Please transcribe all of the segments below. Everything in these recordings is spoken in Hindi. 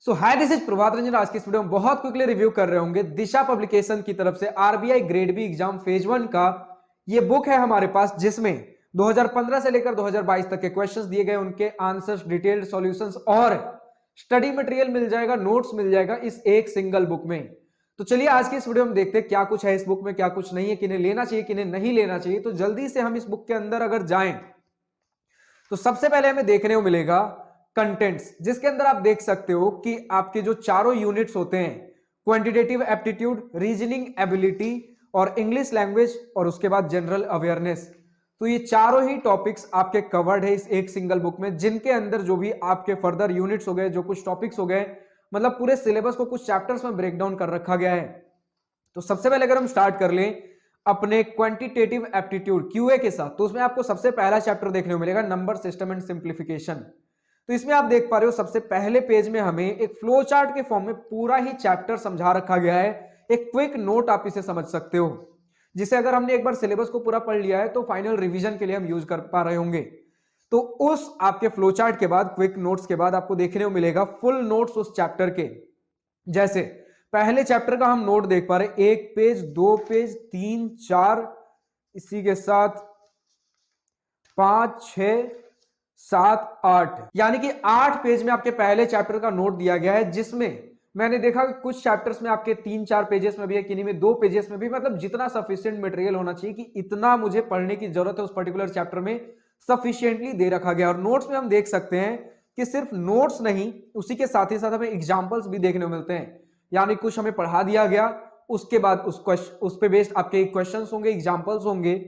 So hi, this is Prabhat Ranjan. आज की इस वीडियो में बहुत क्विकली रिव्यू कर रहे होंगे दिशा पब्लिकेशन की तरफ से RBI grade B exam phase 1 का ये बुक है हमारे पास, जिसमें 2015 से लेकर 2022 तक के क्वेश्चंस दिए गए, उनके आंसर्स, डिटेल्ड सॉल्यूशंस और स्टडी मटेरियल मिल जाएगा, नोट्स मिल जाएगा इस एक सिंगल बुक में। तो चलिए आज की इस वीडियो में देखते हैं क्या कुछ है इस बुक में, क्या कुछ नहीं है, किन्हें लेना चाहिए, किन्हें नहीं लेना चाहिए। तो जल्दी से हम इस बुक के अंदर अगर जाएं तो सबसे पहले हमें देखने को मिलेगा कंटेंट्स, जिसके अंदर आप देख सकते हो कि आपके जो चारों यूनिट्स होते हैं, क्वांटिटेटिव एप्टीट्यूड, रीजनिंग एबिलिटी और इंग्लिश लैंग्वेज और उसके बाद जनरल अवेयरनेस, तो ये चारों ही टॉपिक्स आपके कवर्ड है इस एक सिंगल बुक में, जिनके अंदर जो भी आपके फर्दर यूनिट्स हो गए, जो कुछ टॉपिक्स हो गए, मतलब पूरे सिलेबस को कुछ चैप्टर्स में ब्रेक डाउन कर रखा गया है। तो सबसे पहले अगर हम स्टार्ट कर लें अपने क्वांटिटेटिव एप्टीट्यूड क्यूए के साथ, तो उसमें आपको सबसे पहला चैप्टर देखने को मिलेगा नंबर सिस्टम एंड सिंप्लीफिकेशन। तो इसमें आप देख पा रहे हो सबसे पहले पेज में हमें एक फ्लो चार्ट के फॉर्म में पूरा ही चैप्टर समझा रखा गया है। एक क्विक नोट आप इसे समझ सकते हो, जिसे अगर हमने एक बार सिलेबस को पूरा पढ़ लिया है तो फाइनल रिवीजन के लिए हम यूज कर पा रहे होंगे। तो उस आपके फ्लो चार्ट के बाद, क्विक नोट्स के बाद आपको देखने को मिलेगा फुल नोट्स उस चैप्टर के। जैसे पहले चैप्टर का हम नोट देख पा रहे, एक पेज, दो पेज, तीन, चार, इसी के साथ 5, 6, 7, 8, यानी कि 8 पेज में आपके पहले चैप्टर का नोट दिया गया है, जिसमें मैंने देखा कि कुछ चैप्टर्स में आपके 3-4 पेजेस में भी है, किन्हीं में 2 पेजेस में भी, मतलब जितना सफिशिएंट मटेरियल होना चाहिए कि इतना मुझे पढ़ने की जरूरत है उस पर्टिकुलर चैप्टर में, सफिशिएंटली दे रखा गया। और नोट्स में हम देख सकते हैं कि सिर्फ नोट्स नहीं, उसी के साथ ही साथ हमें एग्जाम्पल्स भी देखने को मिलते हैं, यानी कुछ हमें पढ़ा दिया गया, उसके बाद उस पे बेस्ड आपके क्वेश्चंस होंगे, एग्जाम्पल्स होंगे,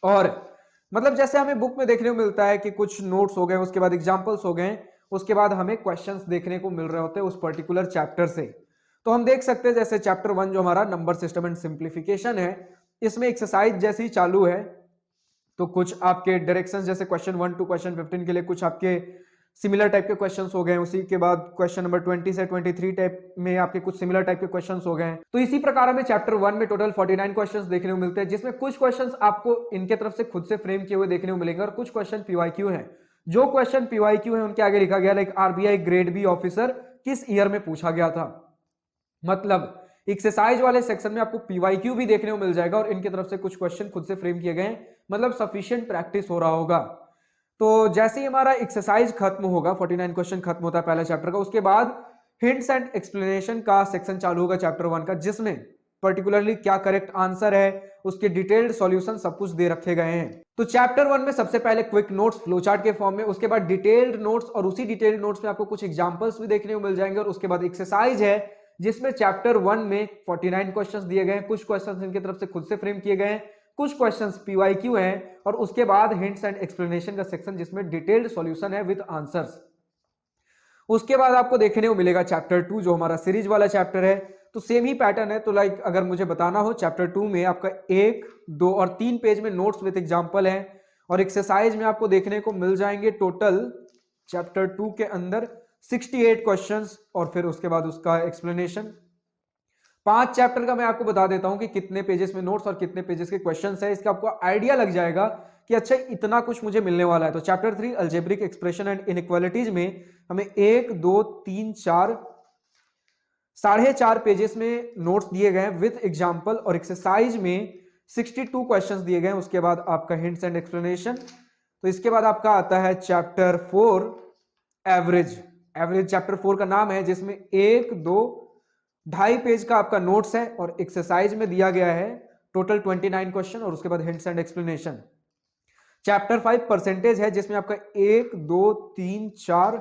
और मतलब जैसे हमें बुक में देखने को मिलता है कि कुछ नोट्स हो गए, उसके बाद एग्जांपल्स हो गए, उसके बाद हमें क्वेश्चंस देखने को मिल रहे होते हैं उस पर्टिकुलर चैप्टर से। तो हम देख सकते हैं जैसे चैप्टर 1 जो हमारा नंबर सिस्टम एंड सिंप्लीफिकेशन है, इसमें एक्सरसाइज जैसी चालू है, तो कुछ आपके डायरेक्शंस जैसे क्वेश्चन 1 टू क्वेश्चन 15 के लिए कुछ आपके सिमिलर टाइप के क्वेश्चंस हो गए, उसी के बाद क्वेश्चन नंबर 20 से 23 टाइप में आपके कुछ सिमिलर टाइप के क्वेश्चंस हो गए। तो इसी प्रकार हमें चैप्टर 1 में टोटल 49 क्वेश्चंस देखने को मिलते हैं, जिसमें कुछ क्वेश्चंस आपको इनके तरफ से खुद से फ्रेम किए हुए देखने को मिलेंगे और कुछ क्वेश्चन पीवाईक्यू हैं। जो क्वेश्चन पीवाईक्यू है उनके आगे लिखा गया like RBI grade B officer किस ईयर में पूछा गया था। मतलब एक्सरसाइज वाले सेक्शन में आपको पीवाईक्यू भी देखने को मिल जाएगा और इनकी तरफ से कुछ क्वेश्चन खुद से फ्रेम किए गए हैं, मतलब सफिशिएंट प्रैक्टिस हो रहा होगा। तो जैसे ही हमारा एक्सरसाइज खत्म होगा, 49 क्वेश्चन खत्म होता है पहला चैप्टर का, उसके बाद हिंट्स एंड एक्सप्लेनेशन का सेक्शन चालू होगा चैप्टर 1 का, जिसमें पर्टिकुलरली क्या करेक्ट आंसर है, उसके डिटेल्ड सॉल्यूशन सब कुछ दे रखे गए हैं। तो चैप्टर 1 में सबसे पहले क्विक नोट्स फ्लोचार्ट के फॉर्म में, उसके बाद डिटेल्ड नोट्स, और उसी डिटेल्ड नोट्स में आपको कुछ एग्जांपल्स भी देखने को मिल जाएंगे, और उसके बाद एक्सरसाइज है जिसमें चैप्टर 1 में 49 क्वेश्चंस दिए गए हैं, कुछ क्वेश्चंस इनकी तरफ से खुद से फ्रेम किए गए हैं, कुछ क्वेश्चंस पीवाईक्यू हैं, और उसके बाद हिंट्स एंड एक्सप्लेनेशन का सेक्शन जिसमें डिटेल्ड सॉल्यूशन है विद आंसर्स। उसके बाद आपको देखने को मिलेगा चैप्टर 2 जो हमारा सीरीज वाला चैप्टर है। तो सेम ही पैटर्न है, तो लाइक अगर मुझे बताना हो, चैप्टर 2 में आपका 1, 2 और 3 पेज में नोट्स विद एग्जांपल है, और एक्सरसाइज में आपको देखने को मिल जाएंगे टोटल चैप्टर 2 के अंदर 68 क्वेश्चंस, और फिर उसके बाद उसका एक्सप्लेनेशन। 5 चैप्टर का मैं आपको बता देता हूं कि कितने पेजेस में नोट्स और कितने पेजेस के क्वेश्चंस है, इसका आपको आइडिया लग जाएगा कि अच्छा इतना कुछ मुझे मिलने वाला है। तो chapter 3 algebraic expression and inequalities में हमें 1, 2, 3, 4, 4.5 पेजेस में नोट्स दिए गए हैं विद एग्जाम्पल, और एक्सरसाइज में 62 क्वेश्चंस दिए गए हैं। उसके बाद आपका हिंट्स एंड एक्सप्लेनेशन। तो इसके बाद आपका आता है चैप्टर 4 एवरेज। एवरेज चैप्टर 4 का नाम है, जिसमें 1, 2, 2.5 पेज का आपका नोट्स है, और एक्सरसाइज में दिया गया है टोटल 29 क्वेश्चन, और उसके बाद hints and explanation. Chapter 5 percentage है, जिसमें आपका 1, 2, 3, 4,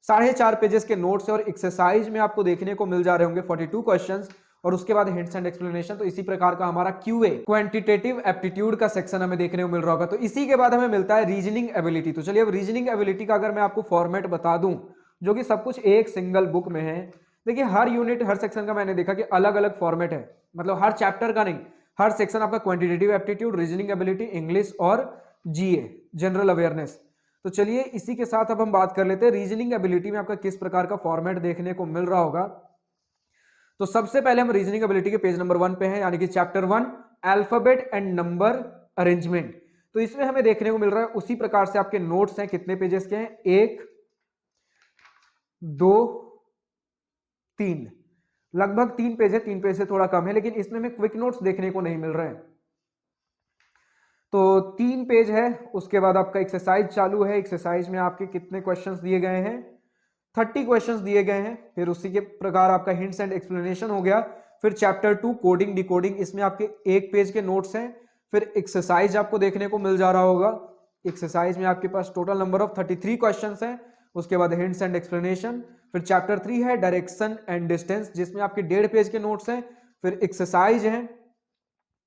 4.5 पेजेस के नोट्स है, और एक्सरसाइज में आपको देखने को मिल जा रहे होंगे 42 क्वेश्चंस, और उसके बाद हिंट्स एंड एक्सप्लेनेशन। तो इसी प्रकार का हमारा क्यूए क्वांटिटेटिव एप्टीट्यूड का सेक्शन हमें देखने को मिल रहा होगा। तो इसी के बाद हमें मिलता है रीजनिंग एबिलिटी। तो चलिए अब रीजनिंग एबिलिटी का अगर मैं आपको फॉर्मेट बता दूं, जो कि सब कुछ एक सिंगल बुक में है। देखिए हर यूनिट, हर सेक्शन का मैंने देखा कि अलग अलग फॉर्मेट है, मतलब हर चैप्टर का नहीं, हर सेक्शन आपका quantitative aptitude, reasoning ability, English और जीए जनरल अवेयरनेस। तो चलिए इसी के साथ अब हम बात कर लेते हैं रीजनिंग एबिलिटी में आपका किस प्रकार का फॉर्मेट देखने को मिल रहा होगा। तो सबसे पहले हम रीजनिंग एबिलिटी के पेज नंबर 1 पे हैं, यानी कि chapter 1 alphabet and number arrangement. तो इसमें हमें देखने को मिल रहा है उसी प्रकार से आपके नोट्स हैं, कितने पेजेस के हैं, 1, 2, 3, लगभग 3 पेज है, 3 पेज से थोड़ा कम है, लेकिन इसमें हमें क्विक नोट्स देखने को नहीं मिल रहे हैं। तो 3 पेज है। उसके बाद आपका एक्सरसाइज चालू है। एक्सरसाइज में आपके कितने क्वेश्चंस दिए गए हैं? 30 क्वेश्चंस दिए गए हैं। फिर उसी के प्रकार आपका हिंट्स एंड एक्सप्लेनेशन हो गया। फिर चैप्टर 2 कोडिंग डिकोडिंग, इसमें आपके 1 पेज के नोट्स हैं। फिर एक्सरसाइज आपको देखने को मिल जा रहा होगा। एक्सरसाइज में आपके पास टोटल नंबर ऑफ 33 क्वेश्चंस हैं। उसके बाद हिंट्स एंड एक्सप्लेनेशन। फिर चैप्टर 3 है डायरेक्शन एंड डिस्टेंस, जिसमें आपके 1.5 पेज के नोट्स हैं। फिर एक्सरसाइज है,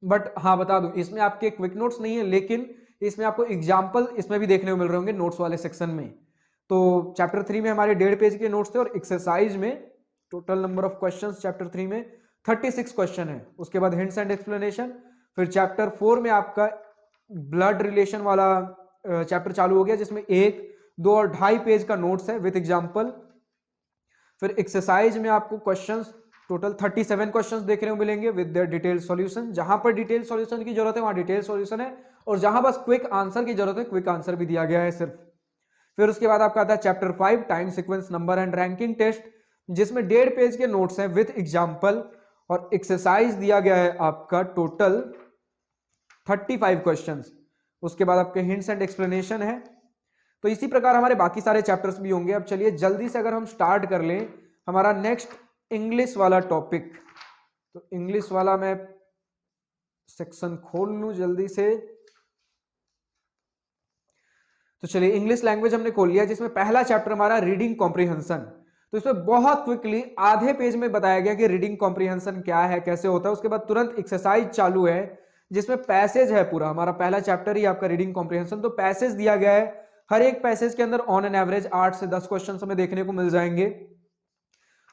बट हाँ बता दूं इसमें आपके क्विक नोट्स नहीं है, लेकिन इसमें आपको एग्जाम्पल इसमें भी देखने को मिल रहे होंगे नोट्स वाले सेक्शन में। तो चैप्टर 3 में हमारे 1.5 पेज के नोट्स थे, और एक्सरसाइज में total number of questions chapter 3 में 36 क्वेश्चन है। उसके बाद हिंट्स एंड एक्सप्लेनेशन। फिर चैप्टर 4 में आपका ब्लड रिलेशन वाला चैप्टर चालू हो गया, जिसमें 1, 2 और 2.5 पेज का नोट्स है विद एग्जाम्पल। फिर एक्सरसाइज में आपको क्वेश्चंस टोटल 37 क्वेश्चंस देखने को मिलेंगे विद देयर डिटेल सॉल्यूशन। जहां पर डिटेल सॉल्यूशन की जरूरत है वहां डिटेल सॉल्यूशन है, और जहां बस क्विक आंसर की जरूरत है क्विक आंसर भी दिया गया है सिर्फ। फिर उसके बाद आपका आता है chapter 5 time sequence number and ranking test, जिसमें 1.5 पेज के नोट्स हैं विद एग्जाम्पल, और एक्सरसाइज दिया गया है आपका टोटल 35 क्वेश्चंस। उसके बाद आपके हिंट्स एंड एक्सप्लेनेशन है। तो इसी प्रकार हमारे बाकी सारे चैप्टर्स भी होंगे। अब चलिए जल्दी से अगर हम स्टार्ट कर लें हमारा नेक्स्ट इंग्लिश वाला टॉपिक, तो इंग्लिश वाला मैं सेक्शन खोल लूं जल्दी से। तो चलिए इंग्लिश लैंग्वेज हमने खोल लिया, जिसमें पहला चैप्टर हमारा रीडिंग कॉम्प्रिहेंशन। तो इसमें बहुत क्विकली आधे पेज में बताया गया कि रीडिंग कॉम्प्रिहेंशन क्या है, कैसे होता है। उसके बाद तुरंत एक्सरसाइज चालू है, जिसमें पैसेज है पूरा। हमारा पहला चैप्टर ही आपका रीडिंग कॉम्प्रिहेंशन, तो पैसेज दिया गया है। हर एक पैसेज के अंदर ऑन एन एवरेज 8 से 10 क्वेश्चन हमें देखने को मिल जाएंगे।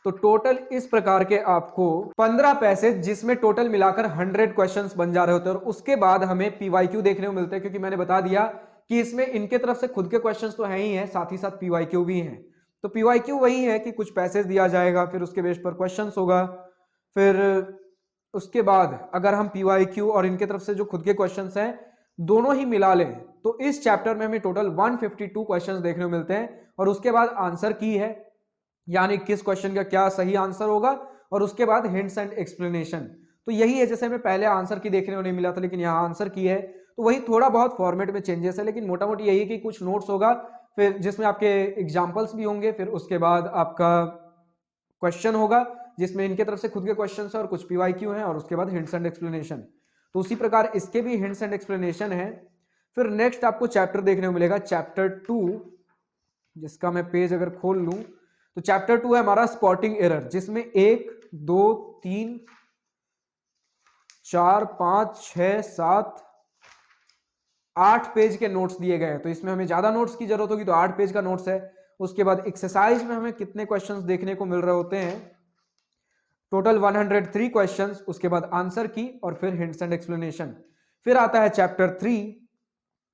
तो टोटल इस प्रकार के आपको 15 पैसेज, जिसमें टोटल मिलाकर 100 क्वेश्चंस बन जा रहे होते हैं। और उसके बाद हमें पीवाईक्यू देखने को मिलते हैं, क्योंकि मैंने बता दिया कि इसमें इनके तरफ से खुद के क्वेश्चंस तो हैं ही हैं, साथ ही साथ पीवाईक्यू भी हैं। तो पीवाईक्यू वही है कि कुछ पैसेज दिया जाएगा, फिर उसके बेस पर क्वेश्चंस होगा। फिर उसके बाद अगर हम पीवाईक्यू और इनके तरफ से जो खुद के क्वेश्चंस हैं दोनों ही मिला लें, तो इस चैप्टर में हमें टोटल 152 क्वेश्चंस देखने को मिलते हैं। और उसके बाद आंसर की है, यानी किस क्वेश्चन का क्या सही आंसर होगा, और उसके बाद हिंट्स एंड एक्सप्लेनेशन। तो यही है, जैसे हमें पहले आंसर की देखने को नहीं मिला था, लेकिन यहाँ आंसर की है। तो वही थोड़ा बहुत फॉर्मेट में चेंजेस है, लेकिन मोटा मोटी यही है कि कुछ नोट्स होगा, फिर जिसमें आपके एग्जाम्पल्स भी होंगे, फिर उसके बाद आपका क्वेश्चन होगा जिसमें इनके तरफ से खुद के क्वेश्चन है और कुछ पीवाईक्यू हैं, और उसके बाद हिंट्स एंड एक्सप्लेनेशन। तो उसी प्रकार इसके भी हिंट्स एंड एक्सप्लेनेशन है। फिर नेक्स्ट आपको चैप्टर देखने को मिलेगा चैप्टर 2, जिसका मैं पेज अगर खोल लूं, तो चैप्टर 2 है हमारा स्पॉटिंग एरर, जिसमें 1, 2, 3, 4, 5, 6, 7, 8 पेज के नोट्स दिए गए हैं। तो इसमें हमें ज्यादा नोट्स की जरूरत होगी, तो 8 पेज का नोट्स है। उसके बाद एक्सरसाइज में हमें कितने क्वेश्चंस देखने को मिल रहे होते हैं? Total 103 questions. उसके बाद आंसर की, और फिर हिंट्स एंड एक्सप्लेनेशन। फिर आता है चैप्टर 3।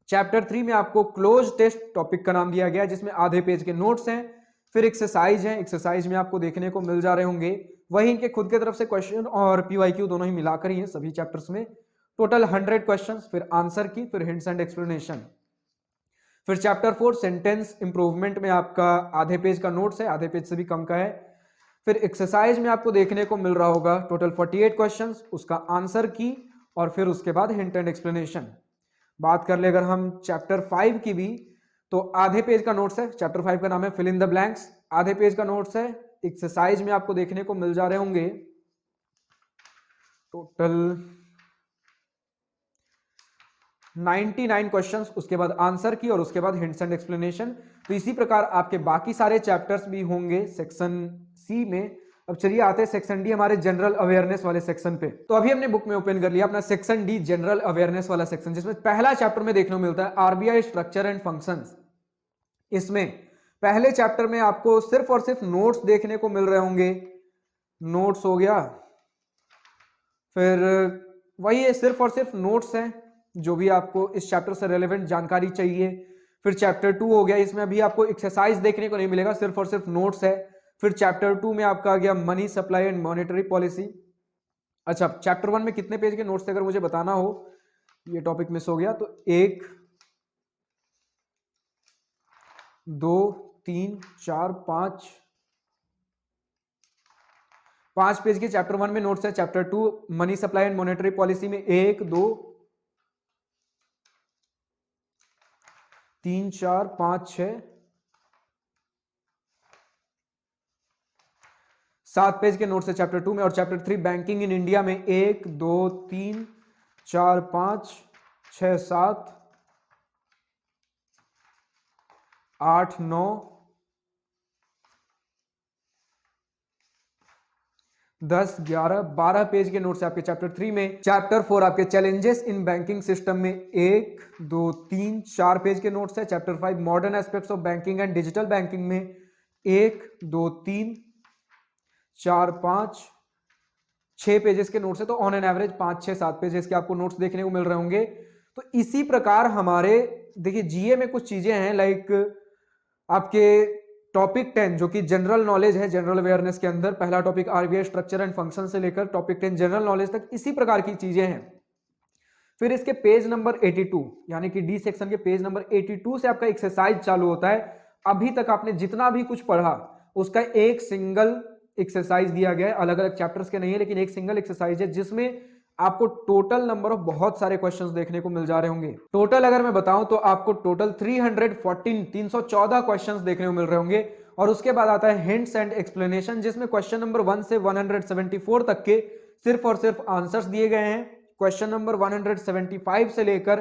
चैप्टर 3 में आपको क्लोज टेस्ट टॉपिक का नाम दिया गया है, जिसमें आधे पेज के नोट्स हैं। फिर एक्सरसाइज है, एक्सरसाइज में आपको देखने को मिल जा रहे होंगे वही इनके खुद के तरफ से क्वेश्चन और पीवाईक्यू दोनों ही मिलाकर ही है सभी चैप्टर्स में। टोटल 100 क्वेश्चंस, फिर आंसर की, फिर हिंट्स एंड एक्सप्लेनेशन। फिर चैप्टर 4 सेंटेंस इंप्रूवमेंट में आपका आधे पेज का नोट्स है, आधे पेज से भी कम का है। फिर एक्सरसाइज में आपको देखने को मिल रहा होगा टोटल 48 क्वेश्चंस, उसका आंसर की, और फिर उसके बाद हिंट एंड एक्सप्लेनेशन। बात कर ले अगर हम चैप्टर 5 की भी, तो आधे पेज का नोट्स है। चैप्टर 5 का नाम है फिल इन द ब्लैंक्स, आधे पेज का नोट्स है। एक्सरसाइज में आपको देखने को मिल जा रहे होंगे टोटल 99 क्वेश्चंस, उसके बाद आंसर की, और उसके बाद हिंट्स एंड एक्सप्लेनेशन। तो इसी प्रकार आपके बाकी सारे चैप्टर्स भी होंगे सेक्शन सी में। अब चलिए आते हैं सेक्शन डी, हमारे जनरल अवेयरनेस वाले सेक्शन पे। तो अभी हमने बुक में ओपन कर लिया अपना सेक्शन डी जनरल अवेयरनेस वाला सेक्शन, जिसमें पहला चैप्टर में देखने को मिलता है आरबीआई स्ट्रक्चर एंड फंक्शंस। इसमें पहले चैप्टर में आपको सिर्फ और सिर्फ नोट्स देखने को मिल रहे होंगे। नोट्स हो गया, फिर वही है, सिर्फ और सिर्फ नोट्स हैं जो भी आपको इस चैप्टर से रेलेवेंट जानकारी चाहिए। फिर चैप्टर 2 हो गया, इसमें अभी आपको एक्सरसाइज देखने को नहीं मिलेगा, सिर्फ और सिर्फ नोट्स है। फिर चैप्टर 2 में आपका आ गया money supply and monetary policy. अच्छा, चैप्टर 1 में कितने पेज के नोट्स थे अगर मुझे बताना हो, ये टॉपिक मिस हो गया। तो 1, 2, 3, 4, 5, 5 पेज के चैप्टर 1 में नोट्स है, chapter 2 money supply and monetary policy में 1 2 3 4 5 6 7 पेज के नोट्स है चैप्टर 2 में, और चैप्टर 3 बैंकिंग इन इंडिया में 1 2 3 4 5 6 7 8 9 10 11 12 पेज के नोट्स आपके चैप्टर 3 में। चैप्टर 4 आपके चैलेंजेस इन बैंकिंग सिस्टम में 1 2 3 4 पेज के नोट्स है। Chapter 5 modern aspects of banking and digital banking में 1 2 3 4 5 6 पेजेस के नोट्स है। तो ऑन एन एवरेज 5 6 7 पेजेस के आपको नोट्स देखने को मिल रहे होंगे। तो इसी प्रकार हमारे देखिए जीए में कुछ चीजें हैं, लाइक आपके टॉपिक 10 जो कि जनरल नॉलेज है, जनरल अवेयरनेस के अंदर पहला topic RBI structure and function से लेकर टॉपिक 10 जनरल नॉलेज तक इसी प्रकार की चीजें हैं। फिर इसके पेज नंबर 82 यानी कि डी सेक्शन के पेज नंबर 82 से आपका एक्सरसाइज चालू होता है। अभी तक आपने जितना भी कुछ पढ़ा उसका एक सिंगल एक्सरसाइज दिया गया है, अलग अलग चैप्टर्स के नहीं है, लेकिन एक सिंगल एक्सरसाइज है जिसमें आपको टोटल नंबर ऑफ बहुत सारे क्वेश्चंस देखने को मिल जा रहे होंगे। टोटल अगर मैं बताऊं तो आपको टोटल 314 क्वेश्चंस देखने को मिल रहे होंगे। और उसके बाद आता है हिंट्स एंड एक्सप्लेनेशन, जिसमें क्वेश्चन नंबर 1 से 174 तक के सिर्फ और सिर्फ आंसर्स दिए गए हैं। क्वेश्चन नंबर 175 से लेकर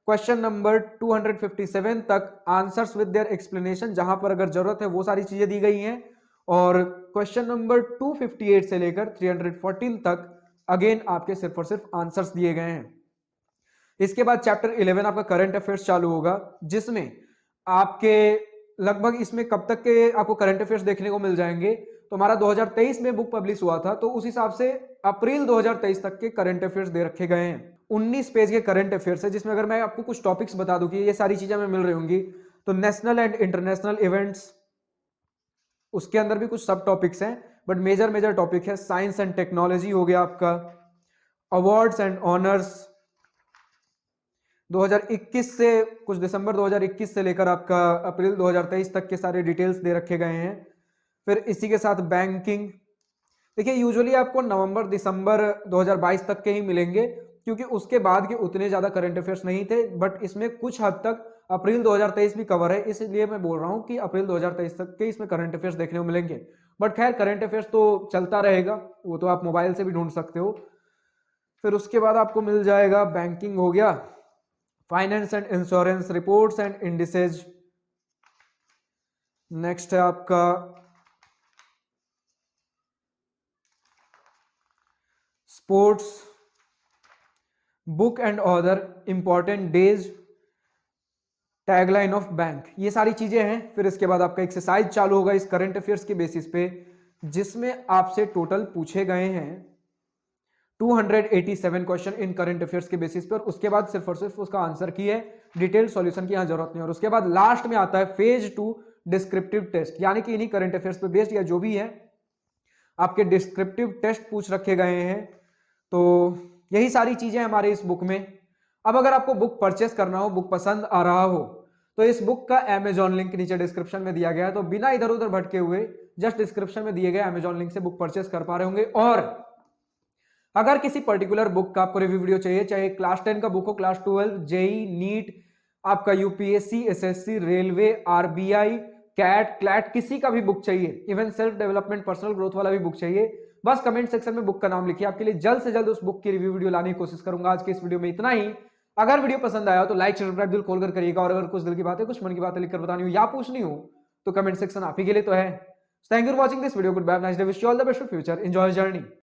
क्वेश्चन नंबर 257 तक आंसर्स विद देयर एक्सप्लेनेशन, जहां पर अगर जरूरत है वो सारी चीजें दी गई हैं। और क्वेश्चन नंबर 258 से लेकर 314 तक अगेन आपके सिर्फ और सिर्फ आंसर्स दिए गए हैं। इसके बाद चैप्टर 11 आपका करंट अफेयर्स चालू होगा, जिसमें आपके लगभग इसमें कब तक के आपको करंट अफेयर्स देखने को मिल जाएंगे। तो हमारा 2023 में बुक पब्लिश हुआ था, तो उस हिसाब से अप्रैल 2023 तक के करंट अफेयर्स दे रखे गए हैं। 19 पेज के करंट अफेयर्स है, जिसमें अगर मैं आपको कुछ टॉपिक्स बता दूं कि ये सारी चीजें हमें मिल रही होंगी, तो नेशनल एंड इंटरनेशनल इवेंट्स, उसके अंदर भी कुछ सब टॉपिक्स हैं, बट मेजर टॉपिक है साइंस एंड टेक्नोलॉजी हो गया आपका, अवार्ड्स एंड ऑनर्स 2021 से कुछ दिसंबर 2021 से लेकर आपका अप्रैल 2023 तक के सारे डिटेल्स दे रखे गए हैं। फिर इसी के साथ बैंकिंग, देखिए यूजुअली आपको नवंबर दिसंबर 2022 तक के ही मिलेंगे, क्योंकि उसके बाद के उतने ज्यादा करंट अफेयर्स नहीं थे, बट इसमें कुछ हद तक अप्रैल 2023 भी कवर है, इसलिए मैं बोल रहा हूं कि अप्रैल 2023 तक के इसमें करंट अफेयर्स देखने को मिलेंगे। बट खैर करंट अफेयर्स तो चलता रहेगा, वो तो आप मोबाइल से भी ढूंढ सकते हो। फिर उसके बाद आपको मिल जाएगा बैंकिंग हो गया, finance and insurance, reports and indices, next है आपका sports, book and other, important days, tagline of bank, ये सारी चीजें हैं। फिर इसके बाद आपका एक्सरसाइज चालू होगा इस करंट अफेयर्स के बेसिस पे, जिसमें आपसे टोटल पूछे गए हैं 287 क्वेश्चन इन करंट अफेयर्स के बेसिस पर। उसके बाद सिर्फ और सिर्फ उसका आंसर की है, डिटेल सॉल्यूशन की यहां जरूरत नहीं। और उसके बाद लास्ट में आता है फेज 2 डिस्क्रिप्टिव टेस्ट, यानी कि इन्हीं करंट अफेयर्स पे बेस्ड या जो भी है आपके डिस्क्रिप्टिव टेस्ट पूछ रखे गए हैं। तो यही सारी चीजें हमारे इस बुक में। अब अगर आपको बुक परचेस करना हो, बुक पसंद आ रहा हो, तो इस बुक का अमेजॉन लिंक नीचे डिस्क्रिप्शन में दिया गया है, तो बिना इधर उधर भटके हुए जस्ट डिस्क्रिप्शन में दिए गए अमेजॉन लिंक से बुक परचेस कर पा रहे होंगे। और अगर किसी पर्टिकुलर बुक का आपको रिव्यू वीडियो चाहिए, चाहे क्लास 10 का बुक हो, क्लास 12, जेई, नीट, आपका UPSC, SSC, railway, RBI, CAT, CLAT, किसी का भी बुक चाहिए, even self development personal growth वाला भी बुक चाहिए, बस कमेंट सेक्शन में बुक का नाम लिखिए। आपके लिए जल्द से जल्द उस बुक की रिव्यू वीडियो लाने की कोशिश करूंगा। आज के इस वीडियो में इतना ही। अगर वीडियो पसंद आया तो लाइक सब्सक्राइब दिल खोल कर करिएगा, और अगर कुछ दिल की बातें, कुछ मन की बातें लिखकर बतानी हो या पूछनी हो, तो कमेंट सेक्शन आप ही के लिए तो है। Thank you for watching this video, good bye, nice day, wish you all the best for future, enjoy journey.